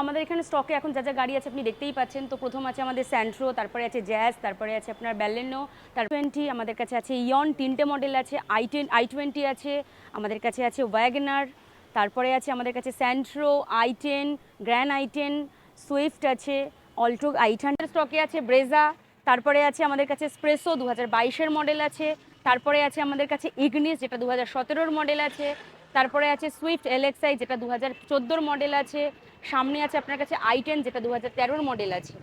আমাদের এখানে স্টকে এখন যা যা গাড়ি আছে আপনি দেখতেই পাচ্ছেন। তো প্রথম আছে আমাদের স্যান্ট্রো, তারপরে আছে জ্যাজ, তারপরে আছে আপনার ব্যালেনো, তার 20, আমাদের কাছে আছে ইয়ন, 3টে মডেল আছে, i20 আছে, আমাদের কাছে আছে ওয়াগনার, তারপরে আছে আমাদের কাছে Santro, i10, grand i10, Swift আছে, অল্টো 800 স্টকে আছে, ব্রেজা, তারপরে আছে আমাদের কাছে স্প্রেসো 2022-এর মডেল আছে, তারপরে আছে আমাদের কাছে ইগনিস যেটা 2017-এর মডেল আছে, তারপরে আছে সুইফট এলএক্সআই যেটা 2014-এর মডেল আছে, সামনে আছে আপনার কাছে i10 যেটা 2013-এর মডেল আছে।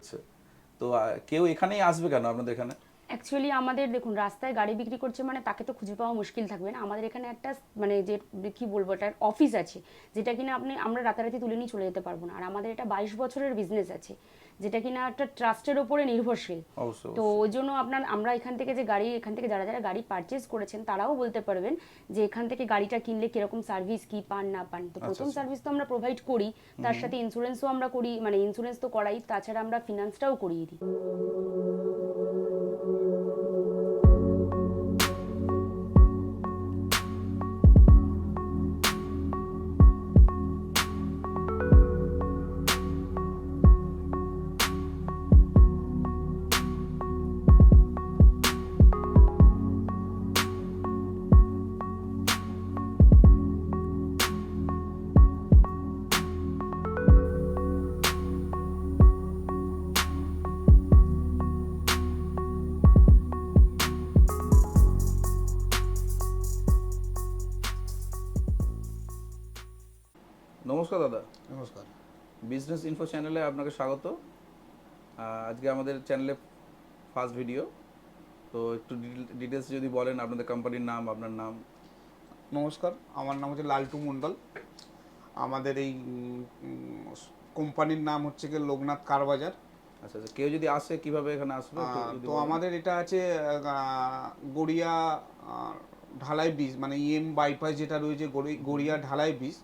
তো কেউ এখানেই আসবে কেন আপনাদের এখানে? অ্যাকচুয়ালি আমাদের দেখুন, রাস্তায় গাড়ি বিক্রি করছে মানে তাকে তো খুঁজে পাওয়া মুশকিল থাকবে না। আমাদের এখানে একটা মানে যে কী বলবো, একটা অফিস আছে যেটা কিনা আমরা রাতারাতি তুলে নিয়ে চলে যেতে পারবো না। আর আমাদের এটা 22 বছরের বিজনেস আছে যেটা কিনা একটা ট্রাস্টের ওপরে নির্ভরশীল। তো ওই জন্য আমরা এখান থেকে যারা যারা গাড়ি পারচেজ করেছেন তারাও বলতে পারবেন যে এখান থেকে গাড়িটা কিনলে কিরকম সার্ভিস কি পান না পান। তো প্রথম সার্ভিস তো আমরা প্রোভাইড করি, তার সাথে ইন্স্যুরেন্সও আমরা করি, মানে ইন্স্যুরেন্স তো করাই, তাছাড়া আমরা ফিনান্সটাও করিয়ে দিই। নমস্কার দাদা। নমস্কার। বিজনেস ইনফো চ্যানেলে আপনাকে স্বাগত। আজকে আমাদের চ্যানেলে ফার্স্ট ভিডিও, তো একটু ডিটেলস যদি বলেন আপনাদের কোম্পানির নাম, আপনার নাম। নমস্কার, আমার নাম হচ্ছে লালটু মণ্ডল। আমাদের এই কোম্পানির নাম হচ্ছে কি লোকনাথ কার বাজার। আচ্ছা আচ্ছা, কেউ যদি আসে কিভাবে এখানে আসবে? তো আমাদের এটা আছে গড়িয়া ঢালাই ব্রিজ, মানে বাইপাস যেটা রয়েছে গড়িয়া ঢালাই ব্রিজ,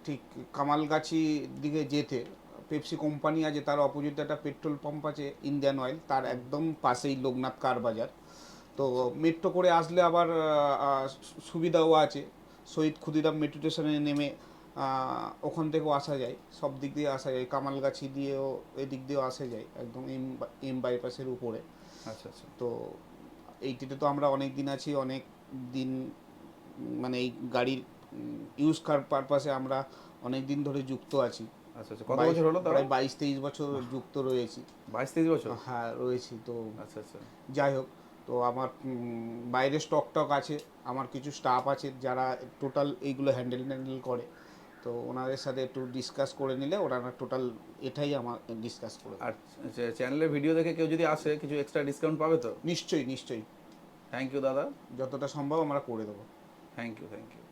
ঠিক কামালগাছি দিকে যেতে পেপসি কোম্পানি আছে, তার অপোজিটে একটা পেট্রোল পাম্প আছে ইন্ডিয়ান অয়েল, তার একদম পাশেই লোকনাথ কার বাজার। তো মেট্রো করে আসলে আবার সুবিধাও আছে, শহীদ ক্ষুদিরাম মেট্রো স্টেশনে নেমে ওখান থেকেও আসা যায়, সব দিক দিয়ে আসা যায়, কামালগাছি দিয়েও এদিক দিয়েও আসা যায়, একদম বাইপাসের উপরে। আচ্ছা আচ্ছা। তো এইটিতে তো আমরা অনেক দিন আছি, অনেক দিন, মানে এই গাড়ির ইউজ কার পারপাসে আমরা অনেক দিন ধরে যুক্ত আছি। আচ্ছা আচ্ছা, কত বছর হলো? প্রায় 22-23 বছর যুক্ত রয়েছি। 22-23 বছর? হ্যাঁ রয়েছি। তো আচ্ছা আচ্ছা, যাই হোক, তো আমার বাইরে স্টক আছে, আমার কিছু স্টাফ আছে যারা টোটাল এইগুলো হ্যান্ডেল করে। তো ওনাদের সাথে একটু ডিসকাস করে নিলে ওনারা টোটাল এটাই আমার ডিসকাস করে। আর চ্যানেলের ভিডিও দেখে কেউ যদি আসে কিছু এক্সট্রা ডিসকাউন্ট পাবে তো? নিশ্চয়ই নিশ্চয়ই। থ্যাংক ইউ দাদা, যতটা সম্ভব আমরা করে দেবো। Thank you thank you.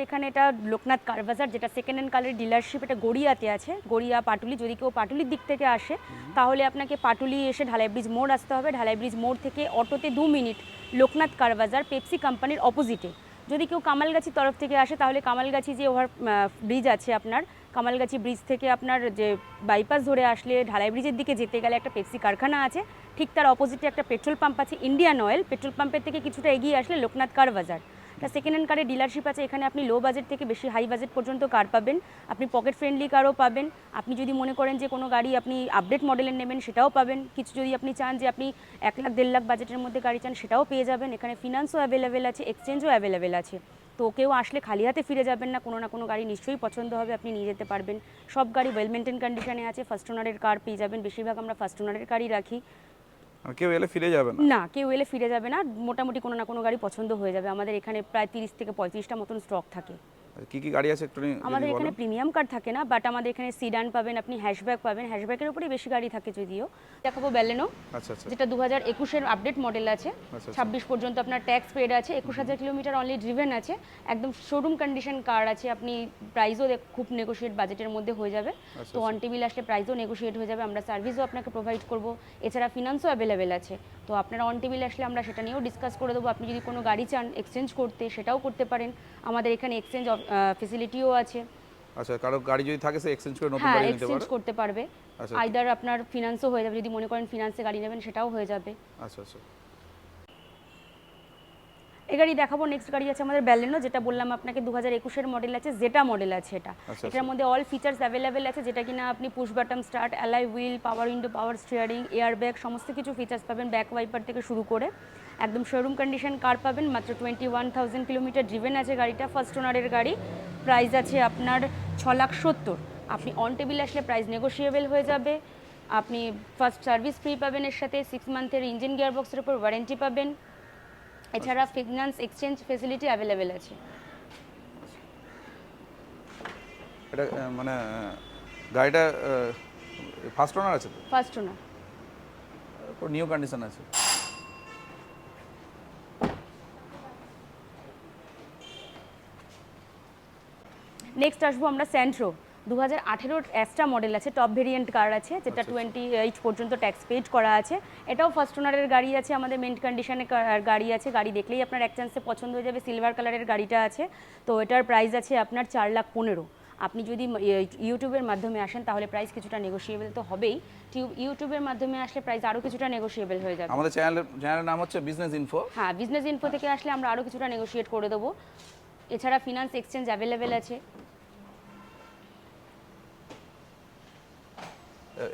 এখানে এটা লোকনাথ কার বাজার, যেটা সেকেন্ড হ্যান্ড কারের ডিলারশিপ, এটা গড়িয়াতে আছে, গড়িয়া পাটুলি। যদি কেউ পাটুলির দিক থেকে আসে তাহলে আপনাকে পাটুলি এসে ঢালাই ব্রিজ মোড় আসতে হবে। ঢালাই ব্রিজ মোড় থেকে অটোতে 2 মিনিট লোকনাথ কার বাজার, পেপসি কোম্পানির অপোজিটে। যদি কেউ কামালগাছির তরফ থেকে আসে তাহলে কামালগাছি যে ওভার ব্রিজ আছে আপনার, কামালগাছি ব্রিজ থেকে আপনার যে বাইপাস ধরে আসলে ঢালাই ব্রিজের দিকে যেতে গেলে একটা পেপসি কারখানা আছে, ঠিক তার অপোজিটে একটা পেট্রোল পাম্প আছে ইন্ডিয়ান অয়েল। পেট্রোল পাম্পের থেকে কিছুটা এগিয়ে আসলে লোকনাথ কার বাজার। একটা সেকেন্ড হ্যান্ড কারের ডিলারশিপ আছে। এখানে আপনি লো বাজেট থেকে বেশি হাই বাজেট পর্যন্ত কার পাবেন, আপনি পকেট ফ্রেন্ডলি কারও পাবেন। আপনি যদি মনে করেন যে কোনো গাড়ি আপনি আপডেট মডেলের নেবেন সেটাও পাবেন। কিছু যদি আপনি চান যে আপনি 1 লাখ 1.5 লাখ বাজেটের মধ্যে গাড়ি চান সেটাও পেয়ে যাবেন। এখানে ফিনান্সও অ্যাভেলেবেল আছে, এক্সচেঞ্জও অ্যাভেলেবেল আছে। তো কেউ আসলে খালি হাতে ফিরে যাবেন না, কোনো না কোনো গাড়ি নিশ্চয়ই পছন্দ হবে, আপনি নিয়ে যেতে পারবেন। সব গাড়ি ওয়েল মেনটেন কন্ডিশনে আছে, ফার্স্ট ওনারের কার পেয়ে যাবেন। বেশিরভাগ আমরা ফার্স্ট ওনারের কারই রাখি। কেউ এলে ফিরে যাবে না? না, কেউ এলে ফিরে যাবে না। মোটামুটি কোনো না কোনো গাড়ি পছন্দ হয়ে যাবে। আমাদের এখানে প্রায় 30 থেকে 35টা মতন স্টক থাকে। কি কি গাড়ি আছে একটু আমাদের এখানে প্রিমিয়াম কার থাকে না, বাট আমাদের এখানে সিডান পাবেন, আপনি হ্যাশব্যাক পাবেন। হ্যাশব্যাকের উপরেই বেশি গাড়ি থাকে যদিও। দেখাবো ব্যালেনো, যেটা 2021-এর আপডেট মডেল আছে। 26 পর্যন্ত আপনার ট্যাক্স পেড আছে, 21,000 কিলোমিটার অনলি ড্রিভেন আছে, একদম শোরুম কন্ডিশন কার আছে। আপনি প্রাইসও খুব নেগোশিয়েট বাজেটের মধ্যে হয়ে যাবে। তো অন টেবিল আসলে প্রাইসও নেগোশিয়েট হয়ে যাবে। আমরা সার্ভিসও আপনাকে প্রোভাইড করব, এছাড়া ফিনান্সও অ্যাভেলেবেল আছে। তো আপনারা অন টেবিল আসলে আমরা সেটা নিয়েও ডিসকাস করে দেবো। আপনি যদি কোনো গাড়ি চান এক্সচেঞ্জ করতে সেটাও করতে পারেন, আমাদের এখানে এক্সচেঞ্জ ফেসিলিটিও আছে। আচ্ছা, কারো গাড়ি যদি থাকে সে এক্সচেঞ্জ করে নতুন গাড়ি নিতে পারে? এক্সচেঞ্জ করতে পারবে। আইদার আপনার ফিনান্সও হয়ে যাবে, যদি মনে করেন ফিনান্সে গাড়ি নেবেন সেটাও হয়ে যাবে। আচ্ছা আচ্ছা। এই গাড়ি দেখাবো। নেক্সট গাড়ি আছে আমাদের ব্যালেনো, যেটা বললাম আপনাকে 2021-এর মডেল আছে, জেটা মডেল আছে এটা। এটার মধ্যে অল ফিচার্স অ্যাভেলেবেল আছে, যেটা কিনা আপনি push button start, alloy wheel, পাওয়ার window, power steering, air bag, সমস্ত কিছু ফিচার্স পাবেন, ব্যাক ওয়াইপার থেকে শুরু করে একদম শোরুম কন্ডিশন কার পাবেন। মাত্র 21,000 কিলোমিটার ড্রিভেন আছে গাড়িটা, ফার্স্ট ওনারের গাড়ি। প্রাইস আছে আপনার 6,70,000। আপনি অন টেবিল আসলে প্রাইস নেগোশিয়েবল হয়ে যাবে। আপনি ফার্স্ট সার্ভিস ফ্রি পাবেন, এর সাথে 6 মান্থের ইঞ্জিন গিয়ারবক্সের উপর ওয়ারেন্টি পাবেন। এছাড়া ফিনান্স এক্সচেঞ্জ ফেসিলিটি অ্যাভেলেবেল আছে। এটা মানে গাড়িটা ফার্স্ট ওনার আছে তো? ফার্স্ট ওনার, নিউ কন্ডিশন আছে। নেক্সট আসবো আমরা স্যান্ট্রো। 2018-র অ্যাস্ট্রা মডেল আছে, টপ ভেরিয়েন্ট কার আছে, যেটা 28 পর্যন্ত ট্যাক্স পেড করা আছে। এটাও ফার্স্ট ওনারের গাড়ি আছে, আমাদের মেন্ট কন্ডিশনে গাড়ি আছে। গাড়ি দেখলেই আপনার এক চান্সে পছন্দ হয়ে যাবে, সিলভার কালারের গাড়িটা আছে। তো এটার প্রাইস আছে আপনার 4,15,000। আপনি যদি ইউটিউবের মাধ্যমে আসেন তাহলে প্রাইস কিছুটা নেগোশিয়েবল তো হবেই। ইউটিউবের মাধ্যমে আসলে প্রাইস আরও কিছুটা নেগোশিয়েবল হয়ে যাবে। আমাদের চ্যানেলের নাম হচ্ছে বিজনেস ইনফো। হ্যাঁ, বিজনেস ইনফো থেকে আসলে আমরা আরও কিছুটা নেগোশিয়েট করে দেবো। এছাড়া ফিনান্স এক্সচেঞ্জ অ্যাভেলেবেল আছে।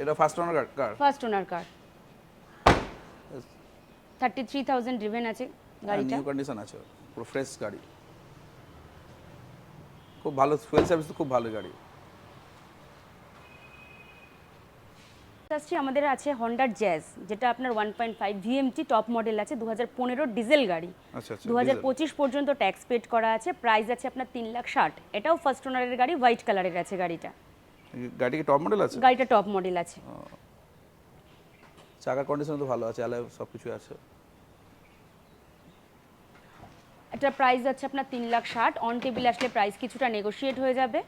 এটা ফার্স্ট ওনার কার? ফার্স্ট ওনার কার, 33,000 ড্রিভেন আছে গাড়িটা। নিউ কন্ডিশন আছে, পুরো ফ্রেশ গাড়ি, খুব ভালো ফুয়েল সার্ভিস, তো খুব ভালো গাড়ি। আসছে আমাদের আছে হন্ডার জ্যাজ, যেটা আপনার 1.5 ভিএমটি টপ মডেল আছে, 2015-র ডিজেল গাড়ি। আচ্ছা আচ্ছা। 2025 পর্যন্ত ট্যাক্স পেড করা আছে। প্রাইস আছে আপনার 3,60,000। এটাও ফার্স্ট ওনারের গাড়ি, হোয়াইট কালারের আছে গাড়িটা। গাড়ি কি টপ মডেল আছে? গাড়িটা টপ মডেল আছে। চাকার কন্ডিশন তো ভালো আছে, অ্যালয় সব কিছু আছে। এটা প্রাইস আছে আপনার 3,60,000। অন টেবিল আসলে প্রাইস কিছুটা নেগোশিয়েট হয়ে যাবে,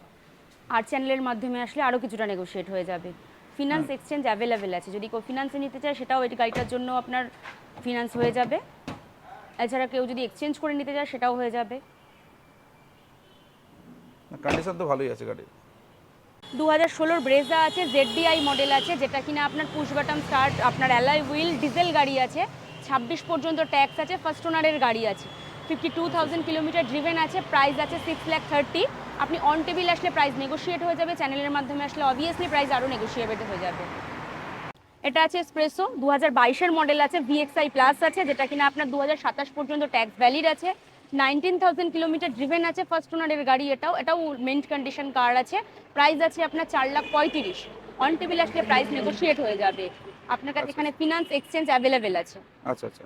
আর চ্যানেলের মাধ্যমে আসলে আরও কিছুটা নেগোশিয়েট হয়ে যাবে। ফিনান্স এক্সচেঞ্জ অ্যাভেলেবেল আছে, যদি কেউ ফিনান্সে নিতে চায় সেটাও এই গাড়িটার জন্য আপনার ফিনান্স হয়ে যাবে। এছাড়া কেউ যদি এক্সচেঞ্জ করে নিতে চায় সেটাও হয়ে যাবে। কন্ডিশন তো ভালোই আছে গাড়ি। 2016-র ব্রেজা আছে, ZDI মডেল আছে, যেটা কিনা আপনার পুশ বাটন স্টার্ট, আপনার অ্যালয় হুইল, ডিজেল গাড়ি আছে। 26 পর্যন্ত ট্যাক্স আছে, ফার্স্ট ওনারের গাড়ি আছে। 52,000 কিলোমিটার ড্রিভেন আছে। প্রাইস আছে 6,30,000। আপনি অন টেবিল আসলে প্রাইস নেগোশিয়েট হয়ে যাবে, চ্যানেলের মাধ্যমে আসলে অবভিয়াসলি প্রাইস আরও নেগোশিয়েবল হয়ে যাবে। এটা আছে এসপ্রেসো, 2022-এর মডেল আছে, VXI প্লাস আছে, যেটা কিনা আপনার 2027 পর্যন্ত ট্যাক্স ভ্যালিড আছে। 19,000 কিলোমিটার ড্রিভেন আছে, ফার্স্ট ওনারের গাড়ি। এটাও মেন্ট কন্ডিশন কার আছে। প্রাইস আছে আপনার 4,35,000। অন টেবিল আসলে প্রাইস নেগোশিয়েট হয়ে যাবে। আপনার কাছে এখানে ফিনান্স এক্সচেঞ্জ অ্যাভেলেবেল আছে। আচ্ছা আচ্ছা।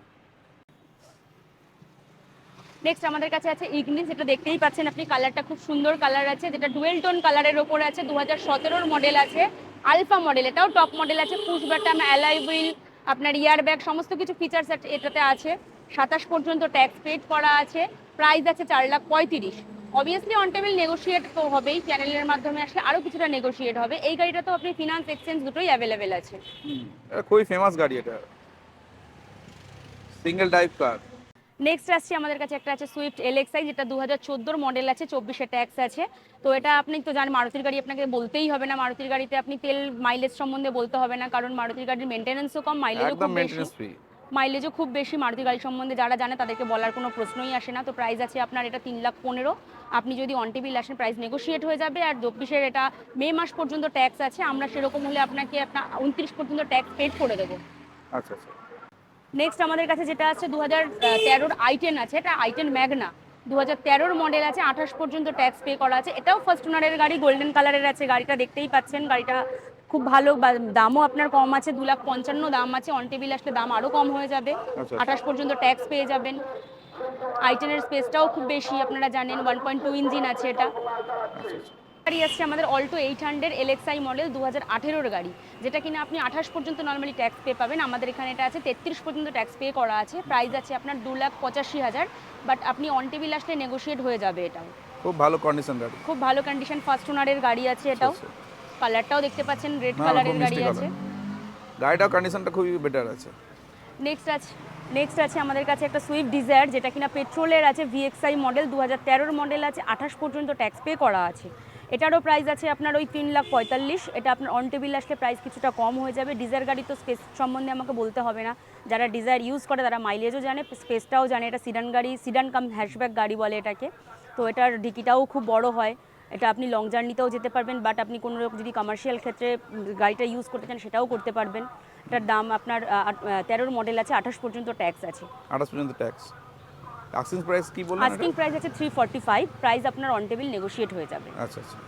নেক্সট আমাদের কাছে আছে ইগনিস, যেটা দেখতেই পাচ্ছেন আপনি, কালারটা খুব সুন্দর কালার আছে, যেটা ডুয়েল টোন কালারের ওপরে আছে। 2017-র মডেল আছে, আলফা মডেল। এটাও টপ মডেল আছে, পুশ বাটন, অ্যালয় হুইল, আপনার ইয়ার ব্যাগ, সমস্ত কিছু ফিচার্স এটাতে আছে। 27 পর্যন্ত ট্যাক্স পেড করা আছে। প্রাইস আছে 4,35,000। অবভিয়াসলি অন টেবিল নেগোশিয়েট তো হবেই, চ্যানেলের মাধ্যমে আসলে আরও কিছুটা নেগোশিয়েট হবে। এই গাড়িটা তো আপনি ফিনান্স এক্সচেঞ্জ দুটোই অ্যাভেলেবেল আছে। এটা খুবই ফেমাস গাড়ি, এটা সিঙ্গেল টাইপ কার। নেক্সট আসছে আমাদের কাছে একটা আছে সুইফট LXI, যেটা 2014-র মডেল আছে, 24-এ ট্যাক্স আছে। তো এটা আপনি তো জানেন, মারুতির গাড়ি আপনাকে বলতেই হবে না। মারুতির গাড়িতে আপনি তেল মাইলেজ সম্বন্ধে বলতে হবে না, কারণ মারুতির গাড়ির মেনটেন্যান্সও কম, মাইলেজও খুব বেশি। মাইলেজও খুব বেশি মারুতি গাড়ি সম্বন্ধে যারা জানে তাদেরকে বলার কোনো প্রশ্নই আসে না। তো প্রাইস আছে আপনার এটা 3,15,000। আপনি যদি অন টেবিল আসেন প্রাইস নেগোশিয়েট হয়ে যাবে। আর 24-এর এটা মে মাস পর্যন্ত ট্যাক্স আছে, আমরা সেরকম হলে আপনার 29 পর্যন্ত ট্যাক্স পেড করে দেবো। আচ্ছা আচ্ছা। নেক্সট আমাদের কাছে যেটা আছে 2013-র i10 আছে, এটা i10 ম্যাগনা, 2013-র মডেল আছে, 28 পর্যন্ত ট্যাক্স পে করা আছে। এটাও ফার্স্ট ওনারের গাড়ি, গোল্ডেন কালারের আছে। গাড়িটা দেখতেই পাচ্ছেন, গাড়িটা খুব ভালো, দামও আপনার কম আছে, 2,55,000 দাম আছে। অন টেবিল আসলে দাম আরও কম হয়ে যাবে, 28 পর্যন্ত ট্যাক্স পেয়ে যাবেন। i10-এর স্পেসটাও খুব বেশি, আপনারা জানেন, 1.2 ইঞ্জিন আছে এটা। গাড়ি আসছে আমাদের অল্টো 800 LXI মডেল, 2018-র গাড়ি, যেটা কিনা আপনি 28 পর্যন্ত নর্মালি ট্যাক্স পে পাবেন। আমাদের এখানে এটা আছে 33 পর্যন্ত ট্যাক্স পে করা আছে। প্রাইস আছে আপনার 2,85,000, বাট আপনি অন টেবিল আসলে নেগোশিয়েট হয়ে যাবে। এটাও খুব ভালো কন্ডিশন গাড়ি, খুব ভালো কন্ডিশন, ফার্স্ট ওনারের গাড়ি আছে। এটাও কালারটাও দেখতে পাচ্ছেন, রেড কালারের গাড়ি আছে। গাড়িটাও কন্ডিশনটা খুবই বেটার আছে। নেক্সট আছে আমাদের কাছে একটা সুইফট ডিজায়ার, যেটা কিনা পেট্রোলের আছে, VXI মডেল, 2013-র মডেল আছে, 28 পর্যন্ত ট্যাক্স পে করা আছে। এটারও প্রাইস আছে আপনার ওই 3,45,000। এটা আপনার অন টেবিল আসলে প্রাইস কিছুটা কম হয়ে যাবে। ডিজায়ার গাড়ি তো স্পেস সম্বন্ধে আমাকে বলতে হবে না, যারা ডিজায়ার ইউজ করে তারা মাইলেজও জানে, স্পেসটাও জানে। এটা সিডান গাড়ি, সিডান কাম হ্যাশব্যাক গাড়ি বলে এটাকে। তো এটার ডিকিটাও খুব বড় হয়, এটা আপনি লং জার্নিতেও যেতে পারবেন, বাট আপনি কোনো রকম যদি কমার্শিয়াল ক্ষেত্রে গাড়িটা ইউজ করতে চান সেটাও করতে পারবেন। এটার দাম আপনার 13 মডেল আছে, 28 পর্যন্ত ট্যাক্স আছে। 28 পর্যন্ত ট্যাক্স। আস্কিং প্রাইস কি বললেন? আস্কিং প্রাইস আছে 345, প্রাইস আপনার অন টেবিল নেগোশিয়েট হয়ে যাবে। আচ্ছা আচ্ছা।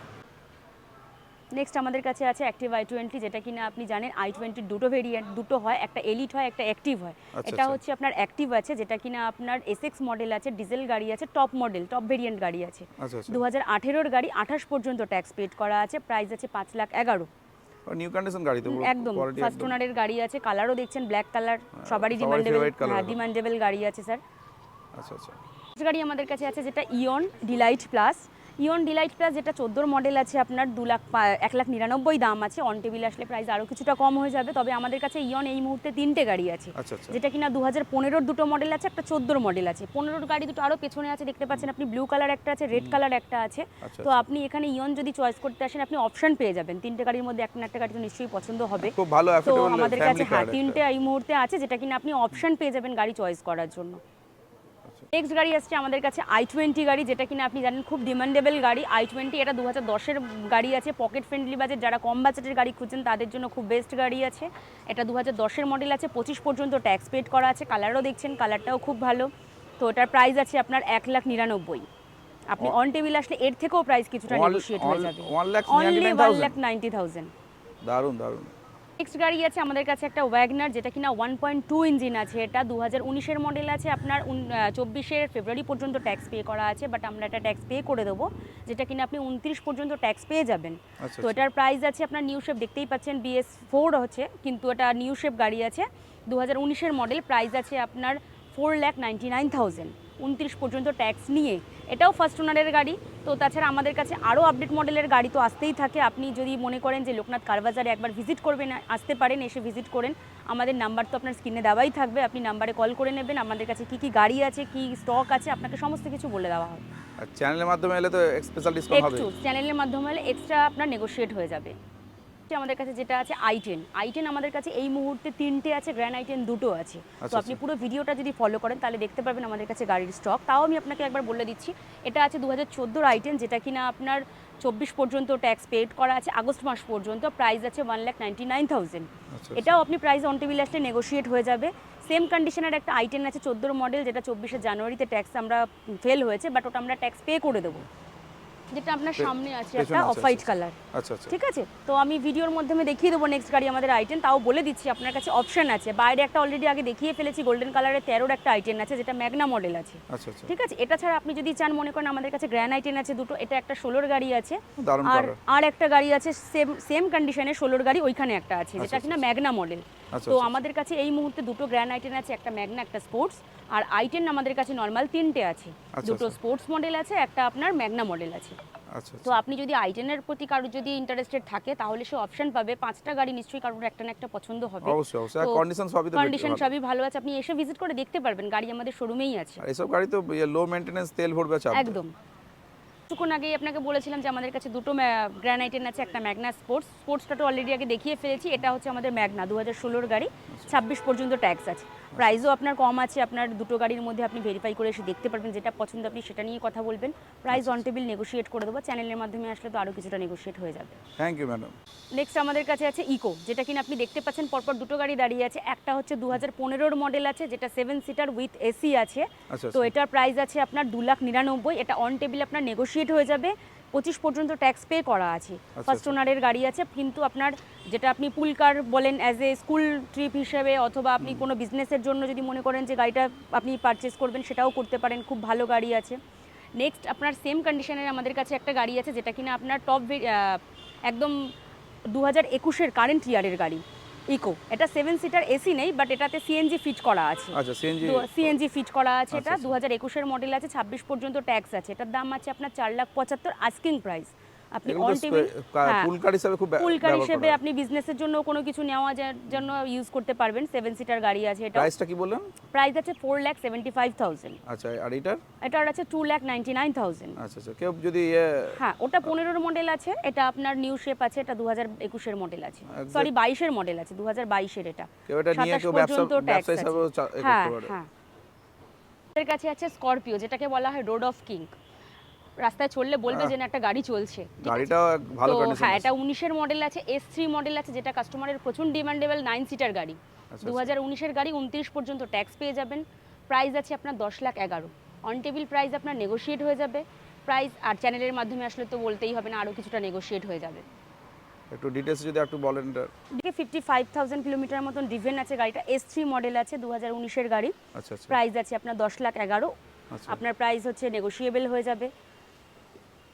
নেক্সট আমাদের কাছে আছে অ্যাক্টিভ i20, যেটা কিনা আপনি জানেন i20 দুটো ভেরিয়েন্ট, দুটো হয়, একটা এলিট হয়, একটা অ্যাক্টিভ হয়। এটা হচ্ছে আপনার অ্যাক্টিভ আছে, যেটা কিনা আপনার এসএক্স মডেল আছে, ডিজেল গাড়ি আছে, টপ মডেল, টপ ভেরিয়েন্ট গাড়ি আছে। 2018 গাড়ি, 28 পর্যন্ত ট্যাক্স পেড করা আছে, প্রাইস আছে 5,11,000। নিউ কন্ডিশন গাড়ি তো একদম ফার্স্ট ওনারের গাড়ি আছে, কালারও দেখছেন ব্ল্যাক কালার, সবারই ডিমান্ডেবল গাড়ি আছে স্যার। আচ্ছা আচ্ছা। গাড়ি আমাদের কাছে আছে যেটা ইয়ন ডিলাইট প্লাস। ইয়ন ডিলাইট প্লাস যেটা 14 মডেল আছে আপনার 1,99,000 দাম আছে। অন টেবিল আসলে প্রাইস আরও কিছুটা কম হয়ে যাবে। তবে আমাদের কাছে ইয়ন এই মুহূর্তে 3টে গাড়ি আছে, যেটা কিনা 2015 দুটো মডেল আছে, একটা 14 মডেল আছে। 15 গাড়ি দুটো আরও পেছনে আছে, দেখতে পাচ্ছেন আপনি, ব্লু কালার একটা আছে, রেড কালার একটা আছে। তো আপনি এখানে ইয়ন যদি চয়েস করতে আসেন আপনি অপশন পেয়ে যাবেন, 3টে গাড়ির মধ্যে একটা না একটা গাড়ি তো নিশ্চয়ই পছন্দ হবে। খুব ভালো তো আমাদের কাছে 3টে এই মুহূর্তে আছে, যেটা কিনা আপনি অপশন পেয়ে যাবেন গাড়ি চয়েস করার জন্য। নেক্সট গাড়ি আসছে আমাদের কাছে i20 গাড়ি, যেটা কিনা আপনি জানেন খুব ডিমান্ডেবল গাড়ি। i20 এটা 2010-এর গাড়ি আছে, পকেট ফ্রেন্ডলি বাজেট, যারা কম বাজেটের গাড়ি খুঁজছেন তাদের জন্য খুব বেস্ট গাড়ি আছে। এটা 2010-এর মডেল আছে, 25 পর্যন্ত ট্যাক্স পেড করা আছে। কালারও দেখছেন, কালারটাও খুব ভালো। তো এটার প্রাইস আছে আপনার 1,99,000। আপনি অন টেবিল আসলে এর থেকেও প্রাইস কিছুটা নেগোশিয়েট হয়ে যাবে, অনলি 1,90,000। দারুণ দারুণ। নেক্সট গাড়ি আছে আমাদের কাছে একটা ওয়াগনার, যেটা কিনা 1.2 ইঞ্জিন আছে। এটা 2019-এর মডেল আছে, আপনার 24-এর ফেব্রুয়ারি পর্যন্ত ট্যাক্স পে করা আছে, বাট আমরা এটা ট্যাক্স পে করে দেবো, যেটা কিনা আপনি 29 পর্যন্ত ট্যাক্স পেয়ে যাবেন। তো এটার প্রাইস আছে আপনার, নিউ শেপ দেখতেই পাচ্ছেন, BS4 হচ্ছে, কিন্তু এটা নিউ শেপ গাড়ি আছে, 2019-এর মডেল। প্রাইস আছে আপনার 4,99,000, 29 পর্যন্ত ট্যাক্স নিয়ে। এটাও ফার্স্ট ওনারের গাড়ি। তো তাছাড়া আমাদের কাছে আরও আপডেট মডেলের গাড়ি তো আসতেই থাকে। আপনি যদি মনে করেন যে লোকনাথ কার বাজারে একবার ভিজিট করবেন, আসতে পারেন, এসে ভিজিট করেন। আমাদের নাম্বার তো আপনার স্ক্রিনে দেওয়াই থাকবে, আপনি নাম্বারে কল করে নেবেন। আমাদের কাছে কী কী গাড়ি আছে, কী স্টক আছে, আপনাকে সমস্ত কিছু বলে দেওয়া হবে। আর চ্যানেলের মাধ্যমে এলে তো স্পেশাল ডিসকাউন্ট হবে? একটু চ্যানেলের মাধ্যমে এলে এক্সট্রা আপনার নেগোশিয়েট হয়ে যাবে। আমাদের কাছে যেটা আছে i10 আমাদের কাছে এই মুহূর্তে 3টে আছে, গ্র্যান্ড i10 দুটো আছে। তো আপনি পুরো ভিডিওটা যদি ফলো করেন তাহলে দেখতে পারবেন আমাদের কাছে গাড়ির স্টক। তাও আমি আপনাকে একবার বলে দিচ্ছি, এটা আছে 2014 i10, যেটা কিনা আপনার 24 পর্যন্ত ট্যাক্স পেড করা আছে, আগস্ট মাস পর্যন্ত। প্রাইস আছে 1,99,000। এটাও আপনি প্রাইস অন টেবিল আসলে নেগোশিয়েট হয়ে যাবে। সেম কন্ডিশনের একটা i10 আছে 14 মডেল, যেটা 24শে জানুয়ারিতে ট্যাক্স আমরা ফেল হয়েছে, বাট ওটা আমরা ট্যাক্স পে করে দেবো, যেটা আপনার সামনে আছে একটা অফ হোয়াইট কালার। আচ্ছা আচ্ছা, ঠিক আছে। তো আমি ভিডিওর মাধ্যমে দেখিয়ে দেবো নেক্সট গাড়ি আমাদের i10। তাও বলে দিচ্ছি আপনার কাছে অপশন আছে, বাইরে একটা অলরেডি আগে দেখিয়ে ফেলেছি, গোল্ডেন কালারের 13-র একটা i10 আছে, যেটা ম্যাগনা মডেল আছে। আচ্ছা আচ্ছা, ঠিক আছে। এটা ছাড়া আপনি যদি চান, মনে করেন আমাদের কাছে গ্র্যান্ড i10 আছে দুটো, এটা একটা 16-র গাড়ি আছে, আর একটা গাড়ি আছে সেম কন্ডিশনে 16-র গাড়ি, ওইখানে একটা আছে, যেটা কিনা ম্যাগনা মডেল। তো আমাদের কাছে এই মুহূর্তে দুটো গ্র্যান্ড i10 আছে, একটা ম্যাগনা, একটা স্পোর্টস। আর i10 আমাদের কাছে নর্মাল 3টে আছে, দুটো স্পোর্টস মডেল আছে, একটা আপনার ম্যাগনা মডেল আছে। তো আপনি যদি i10 এর প্রতি কারোর যদি ইন্টারেস্টেড থাকে তাহলে সে অপশন পাবে। 5টা গাড়ি নিশ্চয়ই কারোর একটা না একটা পছন্দ হবে। অবশ্যই অবশ্যই, আর কন্ডিশন সবই ভালো আছে, আপনি এসে ভিজিট করে দেখতে পারবেন, গাড়ি আমাদের শোরুমেই আছে। আর এসব গাড়ি তো লো মেইনটেনেন্স, তেল ভরবে চাপ। একদম। কিছুক্ষণ আগেই আপনাকে বলেছিলাম যে আমাদের কাছে দুটো গ্র্যান্ড i10 আছে, একটা ম্যাগনা স্পোর্টসটা তো অলরেডি আগে দেখিয়ে ফেলেছি। এটা হচ্ছে আমাদের ম্যাগনা 2016-র গাড়ি, 26 পর্যন্ত ট্যাক্স আছে। প্রাইসও আপনার কম আছে, আপনার দুটো গাড়ির মধ্যে আপনি ভেরিফাই করে এসে দেখতে পারবেন, যেটা পছন্দ আপনি সেটা নিয়ে কথা বলবেন। প্রাইস অন টেবিল নেগোশিয়েট করে দেবো, চ্যানেলের মাধ্যমে আসলে তো আরও কিছুটা নেগোশিয়েট হয়ে যাবে। Thank you madam. নেক্সট আমাদের কাছে আছে ইকো, যেটা কিনা আপনি দেখতে পাচ্ছেন পরপর দুটো গাড়ি দাঁড়িয়ে আছে। একটা হচ্ছে 2015-র মডেল আছে, যেটা 7 সিটার উইথ এসি আছে। তো এটার প্রাইস আছে আপনার 2,99,000। এটা অন টেবিল আপনার নেগোশিয়েট হয়ে যাবে, 25 পর্যন্ত ট্যাক্স পে করা আছে। ফার্স্ট ওনারের গাড়ি আছে, কিন্তু আপনার যেটা আপনি পুল কার বলেন, অ্যাজ এ স্কুল ট্রিপ হিসেবে, অথবা আপনি কোনো বিজনেসের জন্য যদি মনে করেন যে গাড়িটা আপনি পারচেস করবেন, সেটাও করতে পারেন, খুব ভালো গাড়ি আছে। নেক্সট আপনার সেম কন্ডিশনের আমাদের কাছে একটা গাড়ি আছে, যেটা কিনা আপনার টপ একদম 2021-এর কারেন্ট ইয়ারের গাড়ি, ইকো। এটা 7 সিটার এসি নেই, বাট এটাতে সিএনজি ফিট করা আছে। আচ্ছা, সিএনজি ফিট করা আছে। এটা 2021-এর মডেল আছে, 26 পর্যন্ত ট্যাক্স আছে। এটার দাম আছে আপনার 4,75,000 আস্কিং প্রাইস। আপনি এগুলো অন তো টেবিল পুল কার হিসাবে খুব পুল কার ব্যবহার হিসেবে করা হয়। আপনি বিজনেসের জন্য কোনো কিছু নেওয়া জন্য ইউজ করতে পারবেন। 7 সিটার গাড়ি আছে এটা। প্রাইসটা কি বললেন? প্রাইস আছে 4,75,000। আচ্ছা, আর এটার? এটার আছে 2,99,000। আচ্ছা আচ্ছা, কেউ যদি হ্যাঁ, ওটা 15 মডেল আছে, এটা আপনার নিউ শেপ আছে, এটা 2021 মডেল আছে, সরি 22 মডেল আছে, 22 এটা। কেউ এটা নিয়ে 27 কেউ পর্যন্ত ব্যবসা ট্যাক্স আছে। হিসাবেও হ্যাঁ করতে পারে। হ্যাঁ, আমাদের কাছে আছে স্করপিও, যেটাকে বলা হয় রোড অফ কিং। রাস্তায় চললে বলবে যে না একটা গাড়ি চলছে। গাড়িটাও ভালো তো কন্ডিশন হ্যাঁ, আছে। এটা 19 মডেল আছে, S3 মডেল আছে, যেটা কাস্টমারের প্রচুর ডিমান্ডেবল 9 সিটার গাড়ি। 2019 গাড়ি, 29 পর্যন্ত ট্যাক্স পেয়ে যাবেন। প্রাইস আছে আপনার 10,11,000। অন টেবিল প্রাইস আপনার নেগোশিয়েট হয়ে যাবে। প্রাইস আর চ্যানেলের মাধ্যমে আসলে তো বলতেই হবে না, আরও কিছুটা নেগোশিয়েট হয়ে যাবে। একটু ডিটেইলস যদি একটু বলেন এটা। এদিকে 55,000 কিলোমিটার মতন ড্রিভেন আছে গাড়িটা, S3 মডেল আছে, 2019 গাড়ি। আচ্ছা আচ্ছা প্রাইস আছে আপনার 10,11,000। আচ্ছা, আপনার প্রাইস হচ্ছে নেগোশিয়েবল হয়ে যাবে।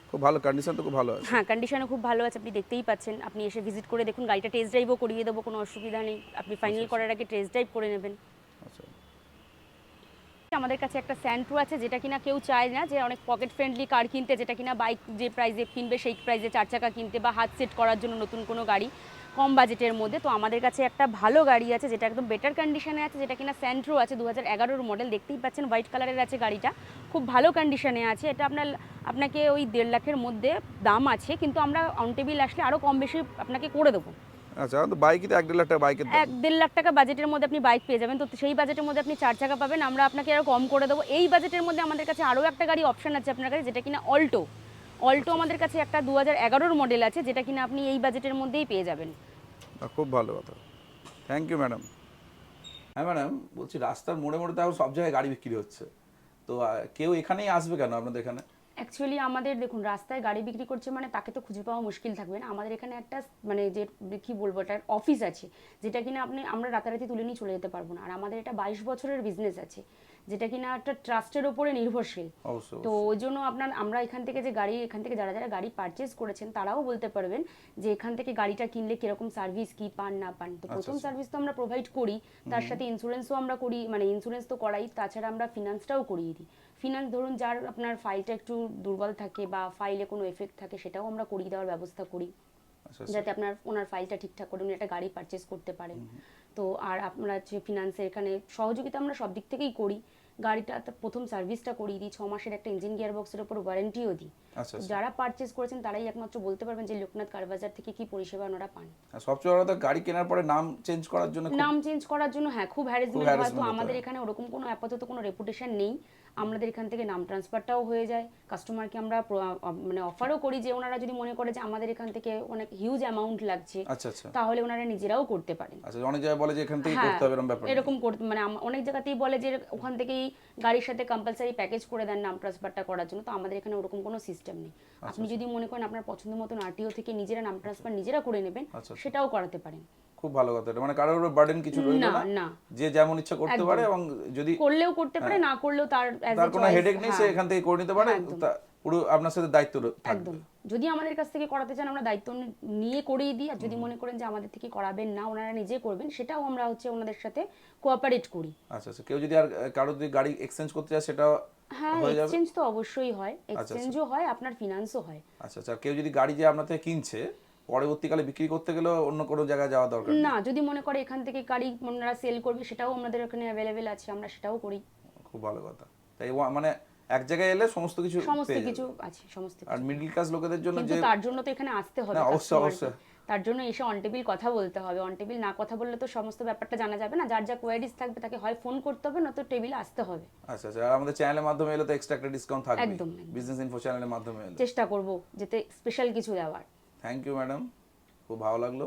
খুব ভালো কন্ডিশন তো, খুব ভালো আছে। হ্যাঁ, কন্ডিশনও খুব ভালো আছে, আপনি দেখতেই পাচ্ছেন। আপনি এসে ভিজিট করে দেখুন, গাড়িটা টেস্ট ড্রাইভও করিয়ে দেবো, কোনো অসুবিধা নেই। আপনি ফাইনাল করার আগে টেস্ট ড্রাইভ করে নেবেন। আচ্ছা, আমাদের কাছে একটা স্যান্ট্রো আছে, যেটা কিনা কেউ চায় না যে অনেক পকেট ফ্রেন্ডলি কার কিনতে, যেটা কিনা বাইক যে প্রাইসে কিনবে সেই প্রাইসে 4 চাকা কিনতে, বা হাত সেট করার জন্য নতুন কোনো গাড়ি কম বাজেটের মধ্যে। তো আমাদের কাছে একটা ভালো গাড়ি আছে, যেটা একদম বেটার কন্ডিশনে আছে, যেটা কিনা স্যান্ট্রো আছে, 2011 মডেল। দেখতেই পাচ্ছেন হোয়াইট কালারের আছে গাড়িটা, খুব ভালো কন্ডিশনে আছে। এটা আপনাকে ওই 1.5 লাখের মধ্যে দাম আছে, কিন্তু আমরা অন টেবিল আসলে আরও কম বেশি আপনাকে করে দেবো। আচ্ছা, তো বাইকই তো 1.5 লাখ টাকা বাইকের দাম। 1.5 লাখ টাকা বাজেটের মধ্যে আপনি বাইক পেয়ে যাবেন। তো সেই বাজেটের মধ্যে আপনি 4 চাকা পাবেন, আমরা আপনাকে আরও কম করে দেবো। এই বাজেটের মধ্যে আমাদের কাছে আরও একটা গাড়ি অপশন আছে আপনার কাছে, যেটা কিনা অল্টো। আমাদের কাছে একটা 2011 মডেল আছে, যেটা কিনা আপনি এই বাজেটের মধ্যেই পেয়ে যাবেন। খুব ভালো কথা, থ্যাংক ইউ ম্যাডাম। হ্যাঁ ম্যাডাম, বলছি রাস্তার মোড়ে মোড়ে তো এখন সব জায়গায় গাড়ি বিক্রি হচ্ছে, তো কেউ এখানেই আসবে কেন আপনাদের এখানে? অ্যাকচুয়ালি আমাদের দেখুন, রাস্তায় গাড়ি বিক্রি করছে মানে তাকে তো খুঁজে পাওয়া মুশকিল থাকবে না। আমাদের এখানে একটা মানে যে কি বলবো, একটা অফিস আছে, যেটা কিনা আমরা রাতারাতি তুলে নিয়ে চলে যেতে পারবো না। আর আমাদের এটা 22 বছরের বিজনেস আছে, যেটা কিনা একটা ট্রাস্টের ওপরে নির্ভরশীল। তো ওই জন্য আমরা এখান থেকে যারা যারা গাড়ি পারচেজ করেছেন তারাও বলতে পারবেন যে এখান থেকে গাড়িটা কিনলে কিরকম সার্ভিস কি পান না পান। তো প্রথম সার্ভিস তো আমরা প্রোভাইড করি, তার সাথে ইন্স্যুরেন্সও আমরা করি, মানে ইন্স্যুরেন্স তো করাই, তাছাড়া আমরা ফিনান্সটাও করিয়ে দিই। ফিনান্স ধরুন যার আপনার ফাইলটা একটু দুর্বল থাকে বা ফাইলে কোনো এফেক্ট থাকে, সেটাও আমরা করিয়ে দেওয়ার ব্যবস্থা করি, যাতে ওনার ফাইলটা ঠিকঠাক করে উনি একটা গাড়ি পারচেজ করতে পারেন। তো আর আমরা যে ফিনান্সের এখানে সহযোগিতা আমরা সব দিক থেকেই করি। গাড়িটা প্রথম সার্ভিসটা করিয়ে দিই, 6 মাসের একটা ইঞ্জিন গিয়ার বক্সের উপর ওয়ারেন্টিও দিই। যারা পারচেজ করেছেন তারাই একমাত্র বলতে পারবেন যে লোকনাথ কার বাজার থেকে কি পরিষেবা ওনারা পান। সবচেয়ে বড় কথা, গাড়ি কেনার পরে নাম চেঞ্জ করার জন্য হ্যাঁ খুব হ্যারাসমেন্ট হয়। তো আমাদের এখানে ওরকম কোনো আপাতত কোনো রেপুটেশন নেই। আমাদের এখান থেকে নাম ট্রান্সফারটাও হয়ে যায়। কাস্টমারকে আমরা মানে অফারও করি যে ওনারা যদি মনে করে যে আমাদের এখান থেকে অনেক হিউজ অ্যামাউন্ট লাগছে, তাহলে ওনারা নিজেরাও করতে পারেন। অনেক জায়গায় বলে যে এখান থেকেই করতে হবে, এরকম করতে মানে অনেক জায়গাতেই বলে যে ওখান থেকেই গাড়ির সাথে কম্পালসারি প্যাকেজ করে দেন নাম ট্রান্সফারটা করার জন্য। তো আমাদের এখানে ওরকম কোনো সিস্টেম নেই। আপনি যদি মনে করেন আপনার পছন্দ মতন আরটিও থেকে নিজেরা নাম ট্রান্সফার নিজেরা করে নেবেন, সেটাও করাতে পারেন। খুব ভালো কথা, মানে কারোর উপর বার্ডেন কিছু রইল না, যে যেমন ইচ্ছা করতে পারে, এবং যদি করলেও করতে পারে, না করলেও তার কোনো হেডেক নেই, সে এখান থেকে করে নিতে পারে। পুরো আপনার সাথে দায়িত্ব থাকবে। একদম, যদি আমাদের কাছ থেকে করাতে চান আমরা দায়িত্ব নিয়ে করিয়ে দিই। আর যদি মনে করেন যে আমাদের থেকে করাবেন না, ওনারা নিজে করবেন, সেটাও আমরা ওনাদের সাথে কোঅপারেট করি। আচ্ছা আচ্ছা, কেউ যদি আর কারো যদি গাড়ি এক্সচেঞ্জ করতে চায় সেটা হ্যাঁ, এক্সচেঞ্জ তো অবশ্যই হয়, এক্সচেঞ্জও হয়, আপনার ফিনান্সও হয়। আচ্ছা আচ্ছা, কেউ যদি গাড়ি যে আপনার থেকে কিনছে পরবর্তীকালে বিক্রি করতে গেলে অন্য কোনো জায়গায় যাওয়া দরকার না, যদি মনে করে এখান থেকে গাড়ি ওনারা সেল করবে, সেটাও আমাদের এখানে অ্যাভেলেবেল আছে, আমরা সেটাও করি। খুব ভালো কথা। তাই মানে এক জায়গায় এলে সমস্ত কিছু আছে, সমস্ত কিছু। আর মিডল ক্লাস লোকেদের জন্য যে তার জন্য তো এখানে আসতে হবে, অবশ্যই অবশ্যই, তার জন্য এসে অন টেবিল কথা বলতে হবে। অন টেবিল না কথা বললে তো সমস্ত ব্যাপারটা জানা যাবে না। যার যা কোয়ারিজ থাকবে তাকে হয় ফোন করতে হবে, নয়তো টেবিলে আসতে হবে। আচ্ছা আচ্ছা, আর আমাদের চ্যানেলের মাধ্যমে এলে তো এক্সট্রা একটা ডিসকাউন্ট থাকবে। একদম, বিজনেস ইনফো চ্যানেলের মাধ্যমে এলে চেষ্টা করব যেতে স্পেশাল কিছু দেওয়ার। থ্যাংক ইউ ম্যাডাম, খুব ভালো লাগলো।